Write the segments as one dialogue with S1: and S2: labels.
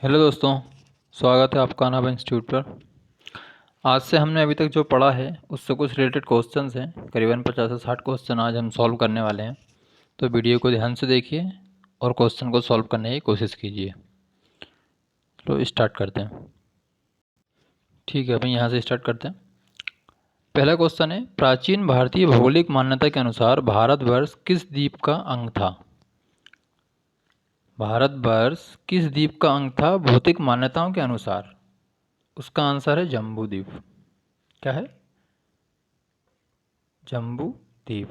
S1: Hello दोस्तों, स्वागत है आपका अनाब इंस्टीट्यूट पर। आज से हमने अभी तक जो पढ़ा है उससे कुछ रिलेटेड क्वेश्चंस हैं। करीबन 50 से 60 क्वेश्चन आज हम सॉल्व करने वाले हैं। तो वीडियो को ध्यान से देखिए और क्वेश्चन को सॉल्व करने की कोशिश कीजिए। तो स्टार्ट करते हैं। ठीक है, अभी यहाँ से स्टार्ट करते हैं। पहला क्वेश्चन है, प्राचीन भारतीय भौगोलिक मान्यता के अनुसार भारतवर्ष किस द्वीप का अंग था? भारतवर्ष किस द्वीप का अंग था भौतिक मान्यताओं के अनुसार? उसका आंसर है जम्बू द्वीप। क्या है? जम्बू द्वीप।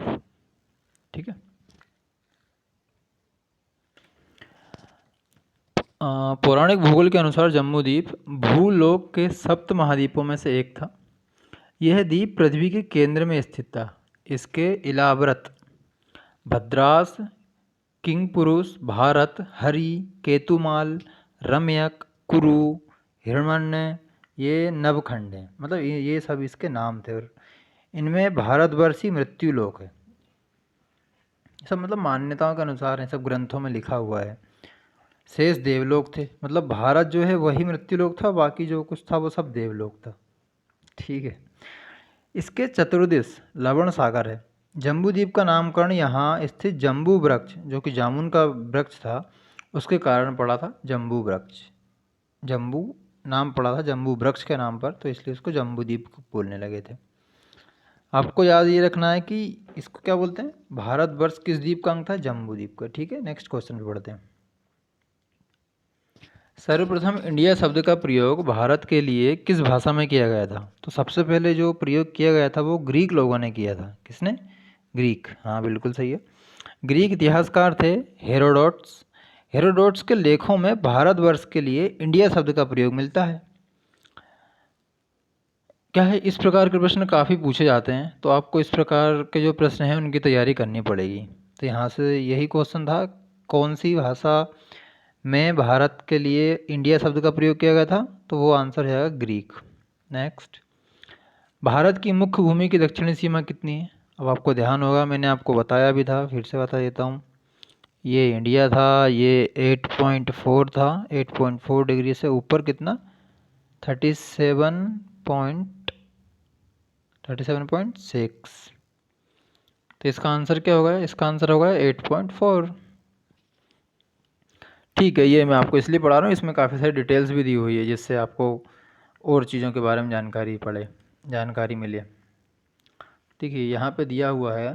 S1: ठीक है। पौराणिक भूगोल के अनुसार जम्बू द्वीप भूलोक के सप्त महाद्वीपों में से एक था। यह द्वीप पृथ्वी के केंद्र में स्थित था। इसके इलाव्रत भद्रास, किंगपुरुष, भारत, हरि, केतुमाल, रम्यक, कुरु, हिरण्य, ये नवखंड हैं। मतलब ये सब इसके नाम थे। और इनमें भारतवर्षी मृत्यु लोक है। सब मतलब मान्यताओं के अनुसार है, सब ग्रंथों में लिखा हुआ है। शेष देवलोक थे। मतलब भारत जो है वही मृत्युलोक था, बाकी जो कुछ था वो सब देवलोक था। ठीक है। इसके चतुर्दिश लवण सागर है। जम्बू द्वीप का नामकरण यहाँ स्थित जम्बू वृक्ष, जो कि जामुन का वृक्ष था, उसके कारण पड़ा था जम्बू वृक्ष। जम्बू नाम पड़ा था जम्बू वृक्ष के नाम पर, तो इसलिए उसको जम्बू द्वीप बोलने लगे थे। आपको याद ये रखना है कि इसको क्या बोलते हैं, भारतवर्ष किस द्वीप का अंग था? जम्बू द्वीप का। ठीक है, नेक्स्ट क्वेश्चन पे बढ़ते हैं। सर्वप्रथम इंडिया शब्द का प्रयोग भारत के लिए किस भाषा में किया गया था? तो सबसे पहले जो प्रयोग किया गया था वो ग्रीक लोगों ने किया था। किसने? ग्रीक। हाँ, बिल्कुल सही है। ग्रीक इतिहासकार थे हेरोडोट्स। हेरोडोट्स के लेखों में भारतवर्ष के लिए इंडिया शब्द का प्रयोग मिलता है। क्या है, इस प्रकार के प्रश्न काफ़ी पूछे जाते हैं, तो आपको इस प्रकार के जो प्रश्न हैं उनकी तैयारी करनी पड़ेगी। तो यहाँ से यही क्वेश्चन था, कौन सी भाषा में भारत के लिए इंडिया शब्द का प्रयोग किया गया था? तो वो आंसर है ग्रीक। नेक्स्ट, भारत की मुख्य भूमि की दक्षिणी सीमा कितनी है? अब आपको ध्यान होगा, मैंने आपको बताया भी था, फिर से बता देता हूँ। ये इंडिया था, ये 8.4 था। 8.4 डिग्री से ऊपर कितना? 37.6। तो इसका आंसर क्या होगा? इसका आंसर होगा 8.4। ठीक है, ये मैं आपको इसलिए पढ़ा रहा हूँ, इसमें काफ़ी सारी डिटेल्स भी दी हुई है, जिससे आपको और चीज़ों के बारे में जानकारी मिले। ठीक है, यहाँ पे दिया हुआ है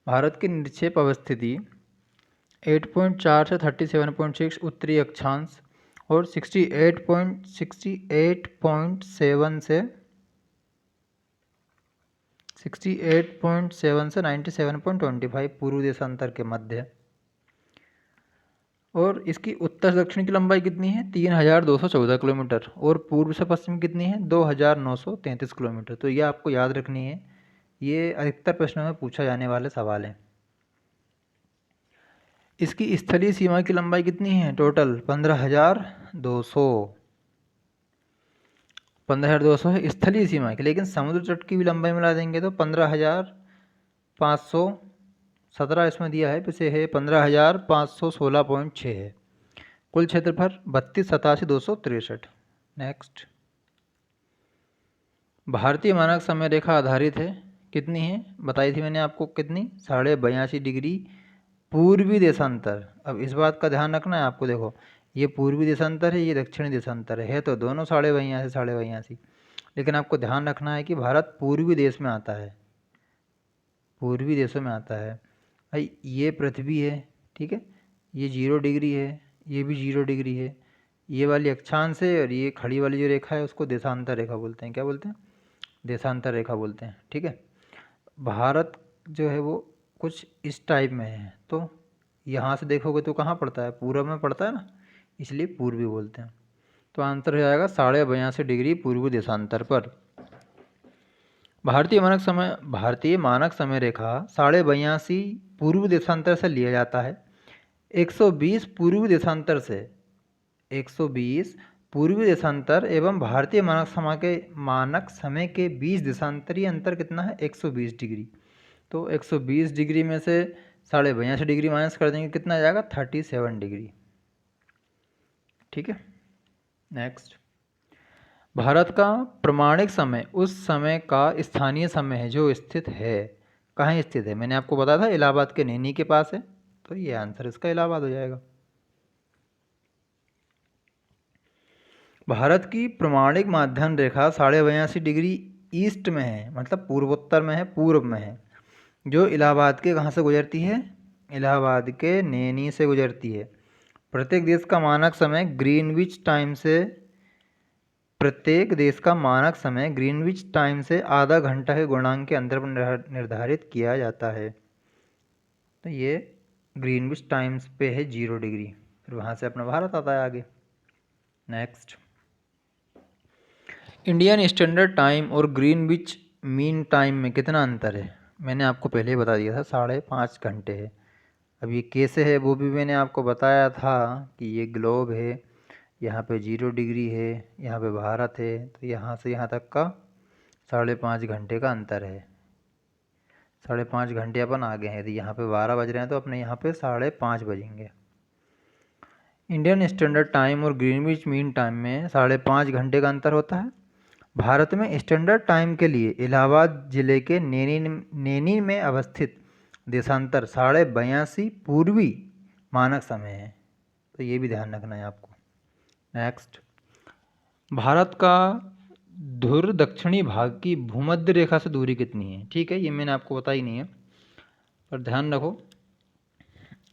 S1: भारत की निरक्षेप अवस्थिति 8.4 से 37.6 उत्तरी अक्षांश और 68.7 से 97.25 पूर्व देशांतर के मध्य। और इसकी उत्तर दक्षिण की लंबाई कितनी है? 3214 किलोमीटर। और पूर्व से पश्चिम कितनी है? 2933 किलोमीटर। तो ये आपको याद रखनी है, ये अधिकतर प्रश्नों में पूछा जाने वाले सवाल हैं। इसकी स्थलीय सीमा की लंबाई कितनी है? टोटल 15,200। 15,200 है स्थलीय सीमा की, लेकिन समुद्र तट की भी लंबाई मिला देंगे तो 15,517 इसमें दिया है, वैसे है 15,516.6 है। कुल क्षेत्रफल 32,87,263। नेक्स्ट, भारतीय मानक समय रेखा आधारित है, कितनी है? बताई थी मैंने आपको, कितनी? 82.5 डिग्री पूर्वी देशांतर। अब इस बात का ध्यान रखना है आपको, देखो ये पूर्वी देशांतर है, ये दक्षिणी देशांतर है तो दोनों 82.5 लेकिन आपको ध्यान रखना है कि भारत पूर्वी देश में आता है, पूर्वी देशों में आता है। भाई ये पृथ्वी है, ठीक है, ये 0 डिग्री है, ये भी 0 डिग्री है, ये वाली अक्षांश है, और ये खड़ी वाली जो रेखा है उसको देशांतर रेखा बोलते हैं। क्या बोलते हैं? देशांतर रेखा बोलते हैं। ठीक है, भारत जो है वो कुछ इस टाइप में है, तो यहाँ से देखोगे तो कहाँ पड़ता है? पूर्व में पड़ता है ना, इसलिए पूर्वी बोलते हैं। तो आंसर हो जाएगा 82.5 डिग्री पूर्व देशांतर पर। भारतीय मानक समय रेखा 82.5 पूर्व देशांतर से लिया जाता है। 120 पूर्वी देशांतर से, 120 पूर्वी देशांतर एवं भारतीय मानक समय के बीच देशांतरीय अंतर कितना है? 120 डिग्री। तो 120 डिग्री में से 82.5 डिग्री माइनस कर देंगे, कितना आ जाएगा? 37 डिग्री। ठीक है। नेक्स्ट, भारत का प्रमाणिक समय उस समय का स्थानीय समय है जो स्थित है। कहाँ स्थित है? मैंने आपको बताया था इलाहाबाद के नैनी के पास है, तो ये आंसर इसका इलाहाबाद हो जाएगा। भारत की प्रमाणिक माध्यान्ह रेखा 82.5 डिग्री ईस्ट में है, मतलब पूर्वोत्तर में है, पूर्व में है, जो इलाहाबाद के कहाँ से गुजरती है? इलाहाबाद के नैनी से गुजरती है। प्रत्येक देश का मानक समय ग्रीनविच टाइम से आधा घंटा के गुणांक के अंतर पर निर्धारित किया जाता है। तो ये ग्रीनविच टाइम्स पे है 0 डिग्री, फिर वहाँ से अपना भारत आता है आगे। नेक्स्ट, इंडियन स्टैंडर्ड टाइम और ग्रीनविच मीन टाइम में कितना अंतर है? मैंने आपको पहले ही बता दिया था, 5.5 घंटे है। अब ये कैसे है वो भी मैंने आपको बताया था कि ये ग्लोब है, यहाँ पे 0 डिग्री है, यहाँ पे भारत है, तो यहाँ से यहाँ तक का 5.5 घंटे का अंतर है। 5.5 घंटे अपन आगे हैं, यदि यहाँ पे 12 बज रहे हैं तो अपने यहाँ पे 5:30 बजेंगे। इंडियन स्टैंडर्ड टाइम और ग्रीनविच मीन टाइम में 5.5 घंटे का अंतर होता है। भारत में स्टैंडर्ड टाइम के लिए इलाहाबाद जिले के नैनी में अवस्थित देशांतर 82.5 पूर्वी मानक समय है, तो ये भी ध्यान रखना है आपको। नेक्स्ट, भारत का ध्रुव दक्षिणी भाग की भूमध्य रेखा से दूरी कितनी है? ठीक है, ये मैंने आपको बताई नहीं है, पर ध्यान रखो।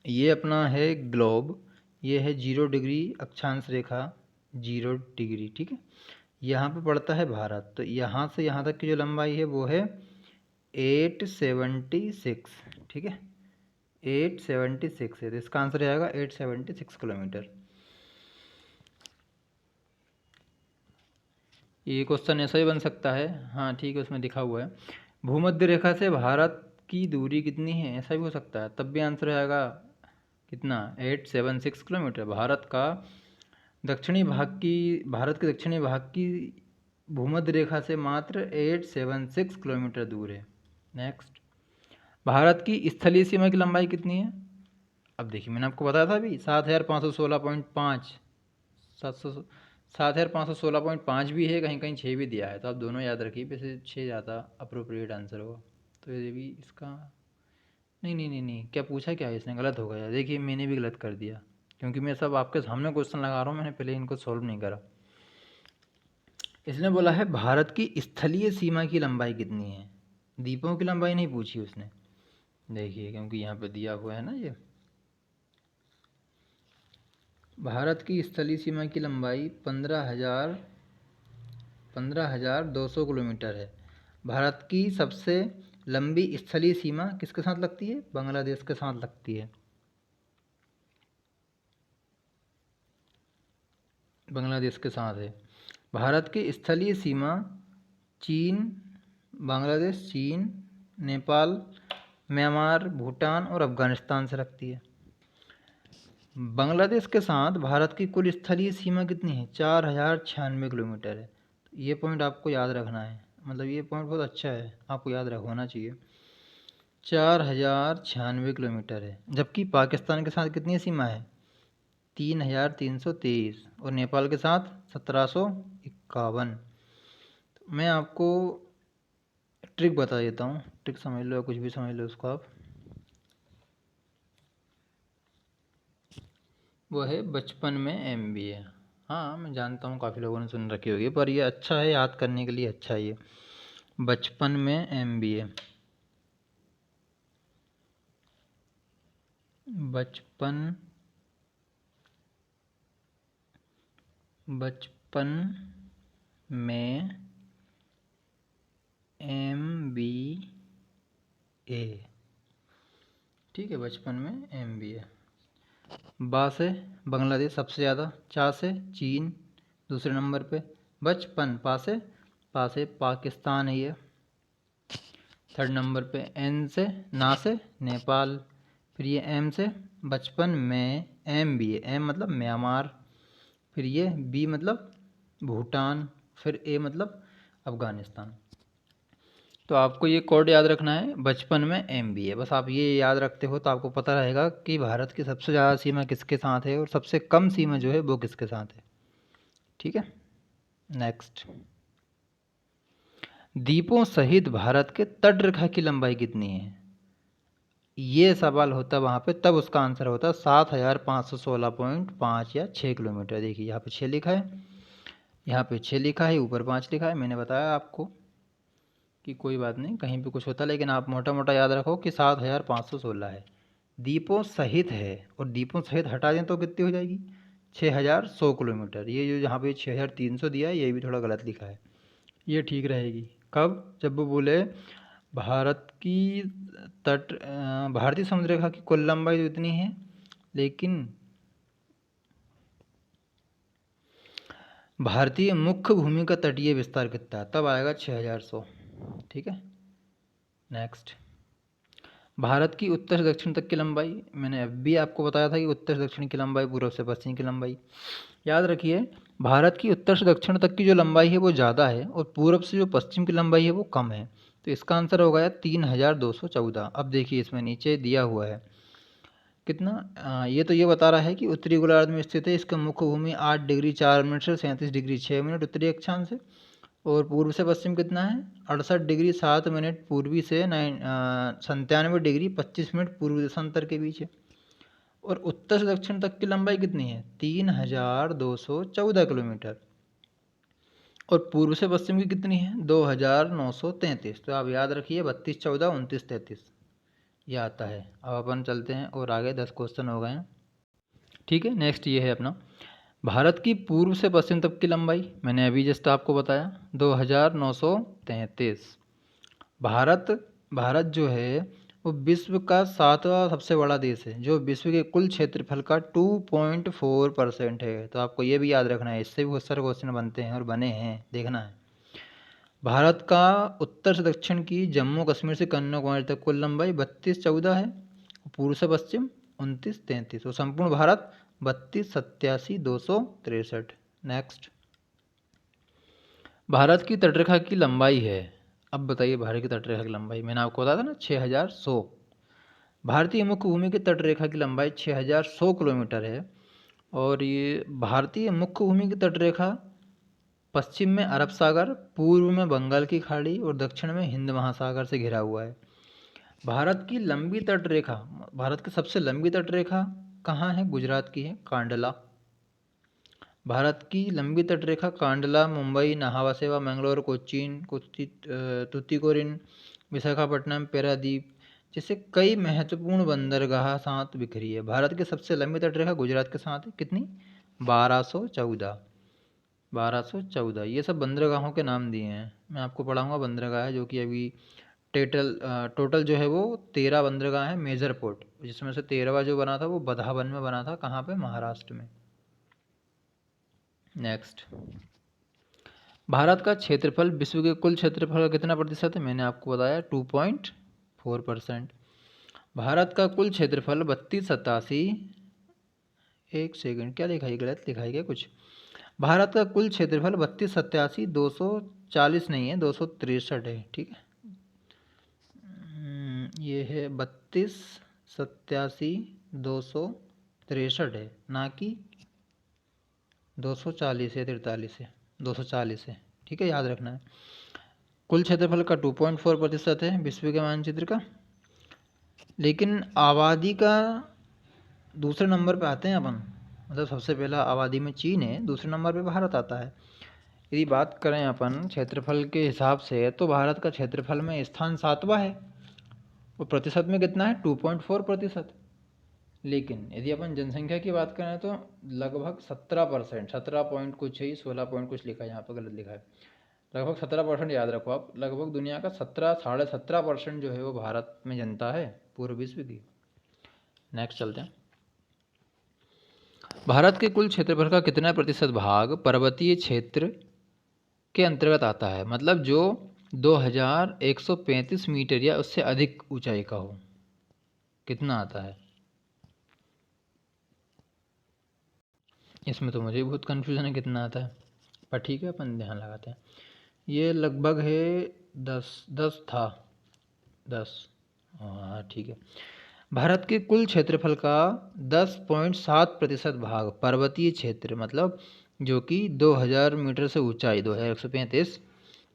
S1: ये अपना है ग्लोब, ये है 0 डिग्री अक्षांश रेखा, 0 डिग्री, ठीक है। यहाँ पे पड़ता है भारत, तो यहाँ से यहाँ तक की जो लंबाई है वो है 876, ठीक है, 876 है, तो इसका आंसर आएगा 876 किलोमीटर। ये क्वेश्चन ऐसा ही बन सकता है, हाँ ठीक है, उसमें दिखा हुआ है भूमध्य रेखा से भारत की दूरी कितनी है, ऐसा भी हो सकता है, तब भी आंसर आएगा कितना? 876 किलोमीटर। भारत के दक्षिणी भाग की भूमध्य रेखा से मात्र 876 किलोमीटर दूर है। नेक्स्ट, भारत की स्थलीय सीमा की लंबाई कितनी है? अब देखिए, मैंने आपको बताया था अभी 7,516.5, 7,516.5 भी है, कहीं कहीं 6 भी दिया है, तो आप दोनों याद रखिए, वैसे 6 ज़्यादा अप्रोप्रिएट आंसर होगा। तो ये भी इसका नहीं नहीं नहीं नहीं, क्या पूछा क्या है इसने? गलत हो गया। देखिए, मैंने भी गलत कर दिया, क्योंकि मैं सब आपके सामने क्वेश्चन लगा रहा हूँ, मैंने पहले इनको सॉल्व नहीं करा। इसने बोला है भारत की स्थलीय सीमा की लंबाई कितनी है, द्वीपों की लंबाई नहीं पूछी उसने। देखिए, क्योंकि यहाँ पे दिया हुआ है ना, ये भारत की स्थलीय सीमा की लंबाई 15,200 किलोमीटर है। भारत की सबसे लंबी स्थलीय सीमा किसके साथ लगती है? बांग्लादेश के साथ लगती है। बांग्लादेश के साथ है। भारत की स्थलीय सीमा बांग्लादेश, चीन, नेपाल, म्यांमार, भूटान और अफगानिस्तान से लगती है। बांग्लादेश के साथ भारत की कुल स्थलीय सीमा कितनी है? 4,096 किलोमीटर है। ये पॉइंट आपको याद रखना है, मतलब ये पॉइंट बहुत अच्छा है, आपको याद रखना चाहिए। 4,096 किलोमीटर है। जबकि पाकिस्तान के साथ कितनी सीमा है? 3,323, और नेपाल के साथ 1,751। मैं आपको ट्रिक बता देता हूँ, ट्रिक समझ लो या कुछ भी समझ लो उसको आप। वो है बचपन में MBA। हाँ, मैं जानता हूँ काफ़ी लोगों ने सुन रखी होगी, पर ये अच्छा है, याद करने के लिए अच्छा है ये, बचपन में MBA। बचपन में MBA, ठीक है, बचपन में MBA। बा से बांग्लादेश सबसे ज़्यादा, चा से चीन दूसरे नंबर पे, बचपन पा से पाकिस्तान है ये थर्ड नंबर पे, एन से ना से नेपाल, फिर ये एम से बचपन में MBA, एम मतलब म्यांमार, फिर ये बी मतलब भूटान, फिर ए मतलब अफ़गानिस्तान। तो आपको ये कोड याद रखना है, बचपन में MBA, बस आप ये याद रखते हो तो आपको पता रहेगा कि भारत की सबसे ज़्यादा सीमा किसके साथ है और सबसे कम सीमा जो है वो किसके साथ है। ठीक है, नेक्स्ट। द्वीपों सहित भारत के तट रेखा की लंबाई कितनी है? ये सवाल होता वहाँ पे, तब उसका आंसर होता 7516.5 या 6 किलोमीटर। देखिए यहाँ पे 6 लिखा है, यहाँ पे 6 लिखा है, ऊपर 5 लिखा है। मैंने बताया आपको कि कोई बात नहीं, कहीं पे कुछ होता, लेकिन आप मोटा मोटा याद रखो कि 7516 है। द्वीपों सहित है, और द्वीपों सहित हटा दें तो कितनी हो जाएगी? 6100 किलोमीटर। ये जो यहाँ पे 6300 दिया है, ये भी थोड़ा गलत लिखा है, ये ठीक रहेगी। कब? जब वो बोले भारत की भारतीय समुद्र रेखा की कुल लंबाई तो इतनी है, लेकिन भारतीय मुख्य भूमि का तटीय विस्तार कितना है, तब आएगा 6100। ठीक है, नेक्स्ट। भारत की उत्तर से दक्षिण तक की लंबाई, मैंने अभी आपको बताया था कि उत्तर से दक्षिण की लंबाई, पूर्व से पश्चिम की लंबाई। याद रखिए, भारत की उत्तर से दक्षिण तक की जो लंबाई है वो ज़्यादा है, और पूर्व से जो पश्चिम की लंबाई है वो कम है। तो इसका आंसर हो गया 3214। अब देखिए इसमें नीचे दिया हुआ है कितना, ये तो ये बता रहा है कि उत्तरी गोलार्ध में स्थित है, इसका मुख्य भूमि 8 डिग्री 4 मिनट से 37 डिग्री 6 मिनट उत्तरी अक्षांश है, और पूर्व से पश्चिम कितना है? 68 डिग्री 7 मिनट पूर्वी से 97 डिग्री 25 मिनट पूर्वी देशांतर के बीच है। और उत्तर से दक्षिण तक की लंबाई कितनी है? 3214 किलोमीटर। और पूर्व से पश्चिम की कितनी है? 2933। तो आप याद रखिए 32 14 29 33, ये आता है। अब अपन चलते हैं और आगे, 10 क्वेश्चन हो गए हैं। ठीक है, नेक्स्ट ये है अपना, भारत की पूर्व से पश्चिम तक की लंबाई, मैंने अभी जस्ट आपको बताया 2933। भारत भारत जो है वो विश्व का 7वां सबसे बड़ा देश है, जो विश्व के कुल क्षेत्रफल का 2.4% है। तो आपको ये भी याद रखना है, इससे भी बहुत सारे क्वेश्चन बनते हैं और बने हैं, देखना है। भारत का उत्तर से दक्षिण की जम्मू कश्मीर से कन्याकुमारी तक कुल लंबाई 32 14 है, पूर्व से पश्चिम 29 33, और संपूर्ण भारत 32 87 263। नेक्स्ट। भारत की तटरेखा की लंबाई है, अब बताइए भारत की तटरेखा की लंबाई, मैंने आपको बताया था ना 6100। भारतीय मुख्य भूमि की तटरेखा की लंबाई 6100 किलोमीटर है, और ये भारतीय मुख्य भूमि की तटरेखा पश्चिम में अरब सागर, पूर्व में बंगाल की खाड़ी, और दक्षिण में हिंद महासागर से घिरा हुआ है। भारत की लंबी तटरेखा, भारत की सबसे लंबी तटरेखा कहाँ है? गुजरात की है, कांडला। भारत की लंबी तटरेखा कांडला, मुंबई, नाहवा सेवा, मैंगलोर, कोचीन, तुतीकोरिन, विशाखापट्टनम, पेरादीप जैसे कई महत्वपूर्ण बंदरगाह साथ बिखरी है। भारत की सबसे लंबी तटरेखा गुजरात के साथ है, कितनी? 1214। 1214। ये सब बंदरगाहों के नाम दिए हैं, मैं आपको पढ़ाऊँगा बंदरगाह, जो कि अभी टोटल जो है वो 13 बंदरगाह है, मेजर पोर्ट, जिसमें से 13वां जो बना था वो बधावन में बना था, कहाँ पे? महाराष्ट्र में। नेक्स्ट। भारत का क्षेत्रफल विश्व के कुल क्षेत्रफल का कितना प्रतिशत है? मैंने आपको बताया 2.4%। भारत का कुल क्षेत्रफल 3287, एक सेकंड, क्या लिखा है? गलत लिखा है क्या कुछ? भारत का कुल क्षेत्रफल 3287 240 नहीं है, 263 है। ठीक है, ये है 3287 263 है, ना कि 240 है, 43 है, 240 है। ठीक है, याद रखना है। कुल क्षेत्रफल का 2.4% है विश्व के मानचित्र का। लेकिन आबादी का दूसरे नंबर पे आते हैं अपन, मतलब सबसे पहला आबादी में चीन है, दूसरे नंबर पे भारत आता है। यदि बात करें अपन क्षेत्रफल के हिसाब से, तो भारत का क्षेत्रफल में स्थान 7वां है, और प्रतिशत में कितना है? 2.4%। लेकिन यदि अपन जनसंख्या की बात करें तो लगभग 17%, 17 पॉइंट कुछ है, 16 पॉइंट कुछ लिखा है, यहाँ पर गलत लिखा है, लगभग 17% याद रखो आप। लगभग दुनिया का 17 जो है वो भारत में जनता है, पूरे विश्व की। नेक्स्ट चलते हैं। भारत के कुल क्षेत्रफल का कितना प्रतिशत भाग पर्वतीय क्षेत्र के अंतर्गत आता है, मतलब जो 2135 मीटर या उससे अधिक ऊंचाई का हो? कितना आता है? इसमें तो मुझे बहुत कन्फ्यूजन है कितना आता है, पर ठीक है अपन ध्यान लगाते हैं। ये लगभग है 10 था 10। हाँ ठीक है। भारत के कुल क्षेत्रफल का 10.7% भाग पर्वतीय क्षेत्र, मतलब जो कि 2000 मीटर से ऊंचाई 2135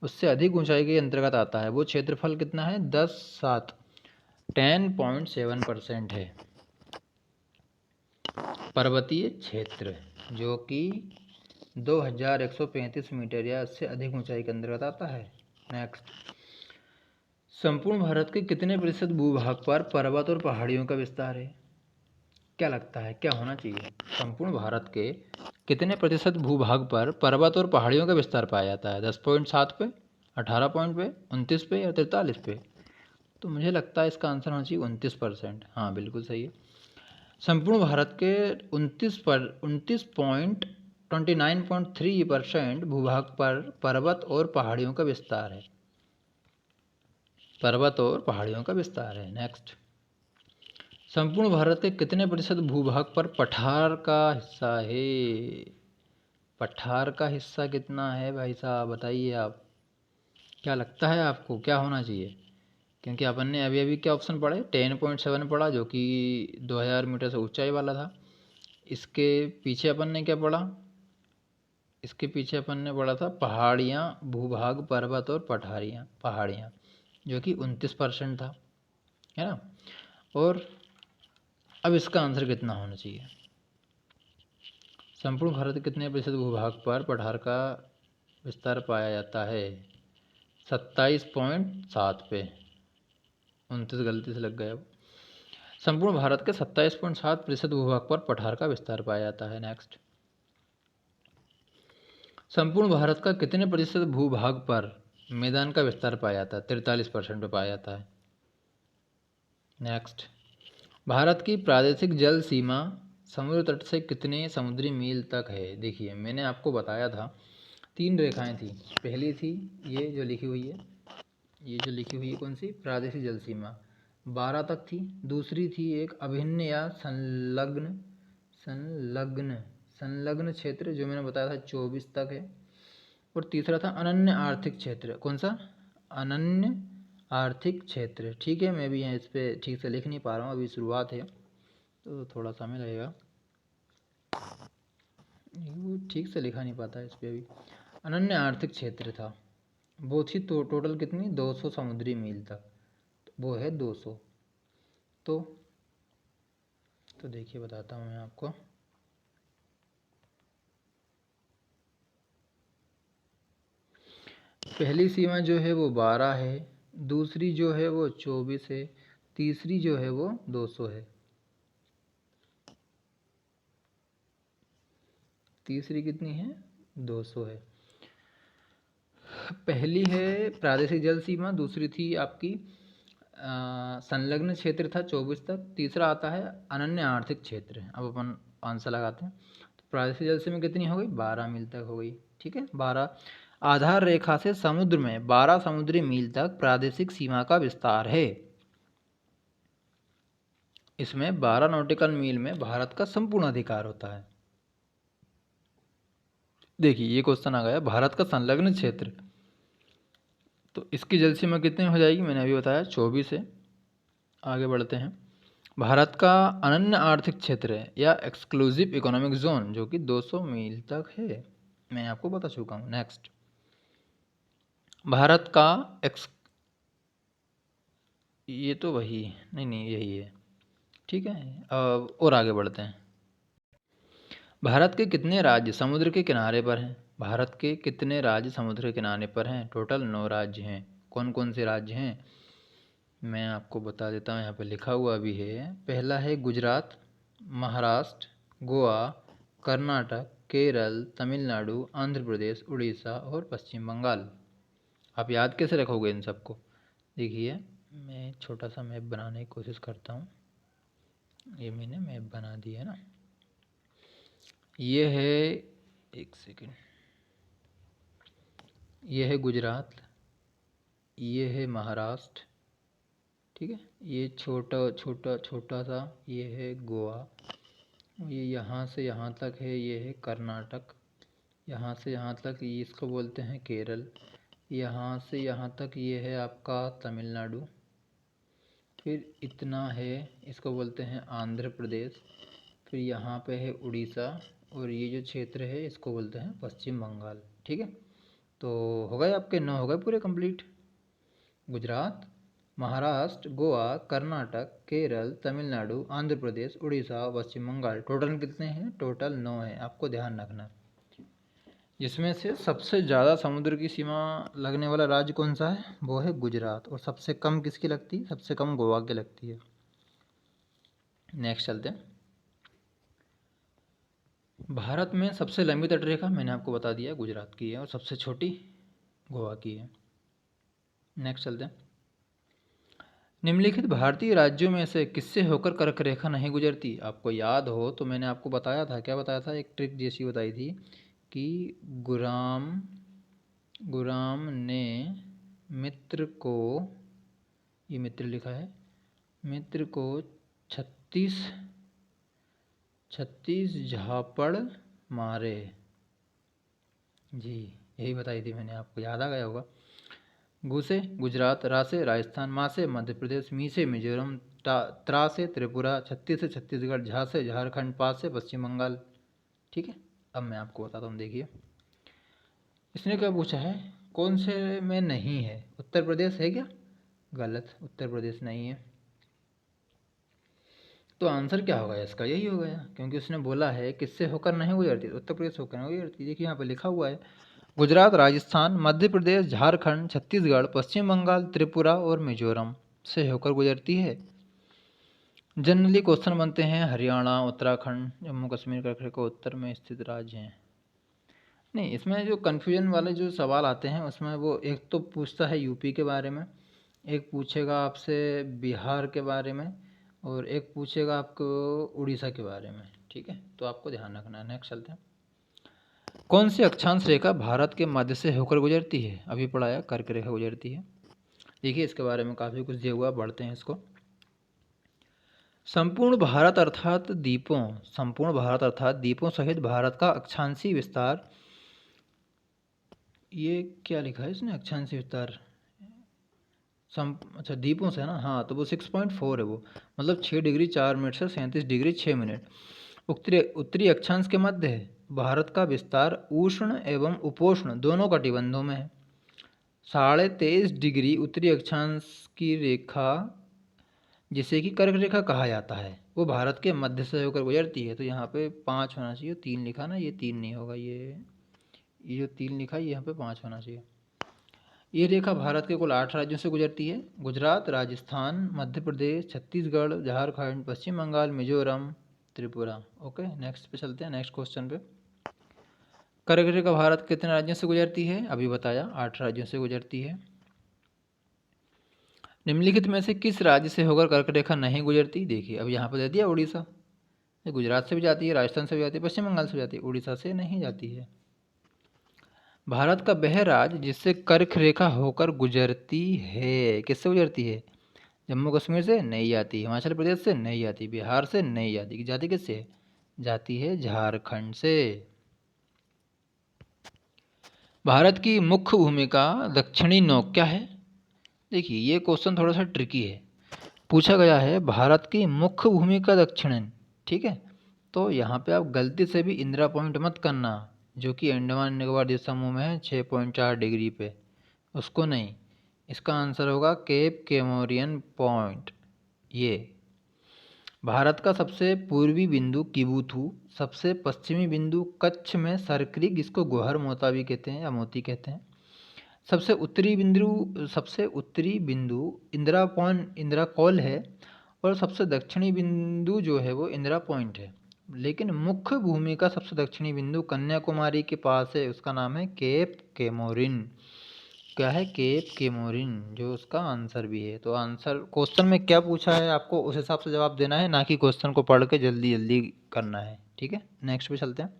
S1: उससे अधिक ऊंचाई के अंतर्गत आता है, वो क्षेत्रफल कितना है? 10.7% है पर्वतीय क्षेत्र, जो कि 2135 मीटर या इससे अधिक ऊंचाई के अंतर्गत आता है। नेक्स्ट, संपूर्ण भारत के कितने प्रतिशत भूभाग पर पर्वत और पहाड़ियों का विस्तार है? क्या लगता है क्या होना चाहिए? संपूर्ण भारत के कितने प्रतिशत भूभाग पर पर्वत और पहाड़ियों का विस्तार पाया जाता है? 10.7 पे, 18 पॉइंट पे, 29 पे या 43 पे? तो मुझे लगता है इसका आंसर होना चाहिए 29%। हाँ बिल्कुल सही है। संपूर्ण भारत के 29.29.3% भूभाग पर पर्वत और पहाड़ियों का विस्तार है। पर्वत और पहाड़ियों का विस्तार है। नेक्स्ट, संपूर्ण भारत के कितने प्रतिशत भूभाग पर पठार का हिस्सा है? पठार का हिस्सा कितना है भाई साहब, बताइए आप। क्या लगता है आपको क्या होना चाहिए? क्योंकि अपन ने अभी अभी क्या ऑप्शन पढ़े, 10.7 पढ़ा जो कि 2000 मीटर से ऊंचाई वाला था। इसके पीछे अपन ने क्या पढ़ा? इसके पीछे अपन ने पढ़ा था पहाड़ियाँ, भूभाग, पर्वत और पहाड़ियाँ, जो कि 29% था, है ना। और अब इसका आंसर कितना होना चाहिए? संपूर्ण भारत के कितने प्रतिशत भूभाग पर पठार का विस्तार पाया जाता है? 27.7 पे, 29 गलती से लग गया। अब संपूर्ण भारत के 27.7% भूभाग पर पठार का विस्तार पाया जाता है। नेक्स्ट, संपूर्ण भारत का कितने प्रतिशत भूभाग पर मैदान का विस्तार पाया जाता है? 43% पे पाया जाता है। नेक्स्ट, भारत की प्रादेशिक जल सीमा समुद्र तट से कितने समुद्री मील तक है? देखिए मैंने आपको बताया था 3 रेखाएं थी। पहली थी ये जो लिखी हुई है, ये जो लिखी हुई है कौन सी? प्रादेशिक जल सीमा 12 तक थी। दूसरी थी एक अभिन्न या संलग्न संलग्न क्षेत्र, जो मैंने बताया था 24 तक है। और तीसरा था अनन्य आर्थिक क्षेत्र। कौन सा? अनन्य आर्थिक क्षेत्र। ठीक है, मैं भी यहाँ इस पर ठीक से लिख नहीं पा रहा हूँ, अभी शुरुआत है तो थोड़ा समय लगेगा, वो ठीक से लिखा नहीं पाता इस पर अभी। अनन्य आर्थिक क्षेत्र था वो थी तो टोटल कितनी? 200 समुद्री मील तक, वो है 200। तो देखिए बताता हूँ मैं आपको। पहली सीमा जो है वो 12 है, दूसरी जो है वो 24 है, तीसरी जो है वो 200 है। तीसरी कितनी है? 200 है। पहली है प्रादेशिक जल सीमा, दूसरी थी आपकी संलग्न क्षेत्र था 24 तक, तीसरा आता है अनन्य आर्थिक क्षेत्र। अब अपन आंसर लगाते हैं। तो प्रादेशिक जल सीमा कितनी हो गई? 12 मील तक हो गई। ठीक है, 12। आधार रेखा से समुद्र में 12 समुद्री मील तक प्रादेशिक सीमा का विस्तार है। इसमें 12 नॉटिकल मील में भारत का संपूर्ण अधिकार होता है। देखिए ये क्वेश्चन आ गया, भारत का संलग्न क्षेत्र, तो इसकी जल सीमा कितनी हो जाएगी? मैंने अभी बताया 24 है। आगे बढ़ते हैं। भारत का अनन्य आर्थिक क्षेत्र है या एक्सक्लूसिव इकोनॉमिक जोन, जो कि 200 मील तक है, मैं आपको बता चुका हूँ। नेक्स्ट, भारत का ये तो वही नहीं यही है। ठीक है, अब और आगे बढ़ते हैं। भारत के कितने राज्य समुद्र के किनारे पर हैं? भारत के कितने राज्य समुद्र के किनारे पर हैं? टोटल 9 राज्य हैं। कौन कौन से राज्य हैं मैं आपको बता देता हूँ, यहाँ पे लिखा हुआ भी है। पहला है गुजरात, महाराष्ट्र, गोवा, कर्नाटक, केरल, तमिलनाडु, आंध्र प्रदेश, उड़ीसा और पश्चिम बंगाल। आप याद कैसे रखोगे इन सबको? देखिए मैं छोटा सा मैप बनाने की कोशिश करता हूँ। ये मैंने मैप बना दिया है ना। ये है, एक सेकेंड, ये है गुजरात, ये है महाराष्ट्र, ठीक है, ये छोटा छोटा छोटा सा ये है गोवा, ये यहाँ से यहाँ तक है, ये है कर्नाटक, यहाँ से यहाँ तक ये इसको बोलते हैं केरल, यहाँ से यहाँ तक ये है आपका तमिलनाडु, फिर इतना है, इसको बोलते हैं आंध्र प्रदेश, फिर यहाँ पे है उड़ीसा, और ये जो क्षेत्र है इसको बोलते हैं पश्चिम बंगाल। ठीक है, तो हो गए आपके 9 हो गए पूरे कंप्लीट। गुजरात, महाराष्ट्र, गोवा, कर्नाटक, केरल, तमिलनाडु, आंध्र प्रदेश, उड़ीसा, पश्चिम बंगाल। टोटल कितने हैं? टोटल 9 हैं, आपको ध्यान रखना। जिसमें से सबसे ज़्यादा समुद्र की सीमा लगने वाला राज्य कौन सा है? वो है गुजरात। और सबसे कम किसकी लगती है? सबसे कम गोवा की लगती है। नेक्स्ट चलते हैं। भारत में सबसे लंबी तटरेखा मैंने आपको बता दिया गुजरात की है, और सबसे छोटी गोवा की है। नेक्स्ट चलते हैं। निम्नलिखित भारतीय राज्यों में से किससे होकर कर्क रेखा नहीं गुजरती? आपको याद हो तो मैंने आपको बताया था, क्या बताया था? एक ट्रिक जैसी बताई थी कि गुराम ने मित्र को, ये मित्र लिखा है, मित्र को 36 झापड़ मारे। जी, यही बताई थी मैंने आपको, याद आ गया होगा। गु से गुजरात, रा से राजस्थान, मा से मध्य प्रदेश, मी से मिजोरम, त्रा से त्रिपुरा, छत्तीस से छत्तीसगढ़, झा से झारखंड, पा से पश्चिम बंगाल। ठीक है, अब मैं आपको बताता हूँ, देखिए इसने क्या पूछा है, कौन से में नहीं है? उत्तर प्रदेश है क्या? गलत, उत्तर प्रदेश नहीं है। तो आंसर क्या होगा इसका? यही हो गया, क्योंकि उसने बोला है किससे होकर नहीं गुजरती, उत्तर प्रदेश होकर नहीं गुजरती। देखिए यहाँ पे लिखा हुआ है गुजरात, राजस्थान, मध्य प्रदेश, झारखंड, छत्तीसगढ़, पश्चिम बंगाल, त्रिपुरा और मिजोरम से होकर गुजरती है। जनरली क्वेश्चन बनते हैं हरियाणा, उत्तराखंड, जम्मू कश्मीर, कर्क रेखा उत्तर में स्थित राज्य हैं। नहीं, इसमें जो कन्फ्यूजन वाले जो सवाल आते हैं उसमें वो एक तो पूछता है यूपी के बारे में, एक पूछेगा आपसे बिहार के बारे में, और एक पूछेगा आपको उड़ीसा के बारे में। ठीक है, तो आपको ध्यान रखना है। नेक्स्ट चलते हैं। कौन सी अक्षांश रेखा भारत के मध्य से होकर गुजरती है? अभी पढ़ाया, कर्क रेखा गुजरती है। देखिए इसके बारे में काफ़ी कुछ दिया हुआ, बढ़ते हैं इसको। संपूर्ण भारत अर्थात द्वीपों सहित भारत का अक्षांशीय विस्तार, ये क्या लिखा है इसने? अक्षांशीय विस्तार अच्छा द्वीपों से है ना, हाँ, तो वो 6.4 है, वो मतलब 6 डिग्री 4 मिनट से 37 डिग्री 6 मिनट उत्तरी अक्षांश के मध्य है। भारत का विस्तार उष्ण एवं उपोष्ण दोनों कटिबंधों में है। 23.5 डिग्री उत्तरी अक्षांश की रेखा, जिसे कि कर्क रेखा कहा जाता है, वो भारत के मध्य से होकर गुजरती है। तो यहाँ पे 5 होना चाहिए, 3 लिखा ना, ये 3 नहीं होगा, ये जो 3 लिखा है यहाँ पे 5 होना चाहिए। ये रेखा भारत के कुल 8 राज्यों से गुजरती है। गुजरात, राजस्थान, मध्य प्रदेश, छत्तीसगढ़, झारखंड, पश्चिम बंगाल, मिजोरम, त्रिपुरा। ओके, नेक्स्ट पे चलते हैं, नेक्स्ट क्वेश्चन पे। कर्क रेखा भारत कितने राज्यों से गुजरती है? अभी बताया, 8 राज्यों से गुजरती है। निम्नलिखित में से किस राज्य से होकर कर्क रेखा नहीं गुजरती? देखिए अब यहाँ पर दे दिया उड़ीसा, ये गुजरात से भी जाती है, राजस्थान से भी जाती है, पश्चिम बंगाल से भी जाती है, उड़ीसा से नहीं जाती है। भारत का वह राज्य जिससे कर्क रेखा होकर गुजरती है, किससे गुजरती है? जम्मू कश्मीर से नहीं जाती, हिमाचल प्रदेश से नहीं जाती, बिहार से नहीं जाती, जाती किससे? जाती है झारखंड से। भारत की मुख्य भूमिका दक्षिणी नौक क्या है? देखिए ये क्वेश्चन थोड़ा सा ट्रिकी है, पूछा गया है भारत की मुख्य भूमिका दक्षिणन। ठीक है, तो यहाँ पे आप गलती से भी इंदिरा पॉइंट मत करना, जो कि अंडमान निकोबार द्वीप समूह में है 6.4 डिग्री पे, उसको नहीं। इसका आंसर होगा केप केमोरियन पॉइंट। ये भारत का सबसे पूर्वी बिंदु किबुथु, सबसे पश्चिमी बिंदु कच्छ में सरक्रिक, जिसको गोहर मोता भी कहते हैं या मोती कहते हैं, सबसे उत्तरी बिंदु इंदिरा कॉल है, और सबसे दक्षिणी बिंदु जो है वो इंदिरा पॉइंट है। लेकिन मुख्य भूमि का सबसे दक्षिणी बिंदु कन्याकुमारी के पास है, उसका नाम है केप केमोरिन। क्या है? केप केमोरिन, जो उसका आंसर भी है। तो आंसर क्वेश्चन में क्या पूछा है आपको उस हिसाब से जवाब देना है, ना कि क्वेश्चन को पढ़ के जल्दी जल्दी करना है। ठीक है, नेक्स्ट पे चलते हैं।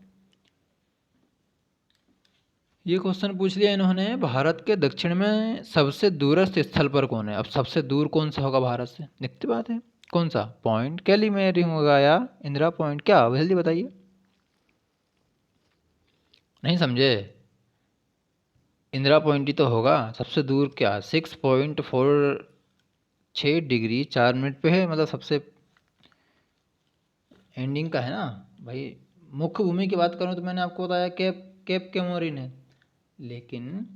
S1: ये क्वेश्चन पूछ लिया इन्होंने, भारत के दक्षिण में सबसे दूरस्थ स्थल पर कौन है? अब सबसे दूर कौन सा होगा भारत से? दिखती बात है, कौन सा? पॉइंट कैलीमेरिंग होगा या इंदिरा पॉइंट? क्या जल्दी बताइए, नहीं समझे? इंदिरा पॉइंट ही तो होगा सबसे दूर। क्या 6.46 डिग्री 4 मिनट पे है, मतलब सबसे एंडिंग का है ना भाई। मुख्य भूमि की बात करूं तो मैंने आपको बताया केप केप केमोरिन है, लेकिन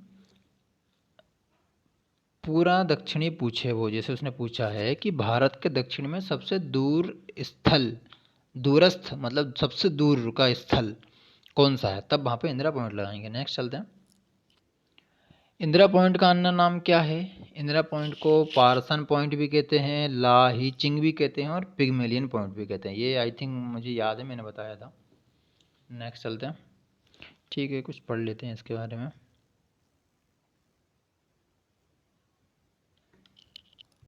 S1: पूरा दक्षिणी पूछे वो, जैसे उसने पूछा है कि भारत के दक्षिण में सबसे दूर स्थल, दूरस्थ मतलब सबसे दूर का स्थल कौन सा है, तब वहाँ पे इंदिरा पॉइंट लगाएंगे। नेक्स्ट चलते हैं। इंदिरा पॉइंट का अन्य नाम क्या है? इंदिरा पॉइंट को पार्सन पॉइंट भी कहते हैं, लाहीचिंग भी कहते हैं और पिगमेलियन पॉइंट भी कहते हैं। ये आई थिंक मुझे याद है, मैंने बताया था। नेक्स्ट चलते हैं। ठीक है, कुछ पढ़ लेते हैं इसके बारे में।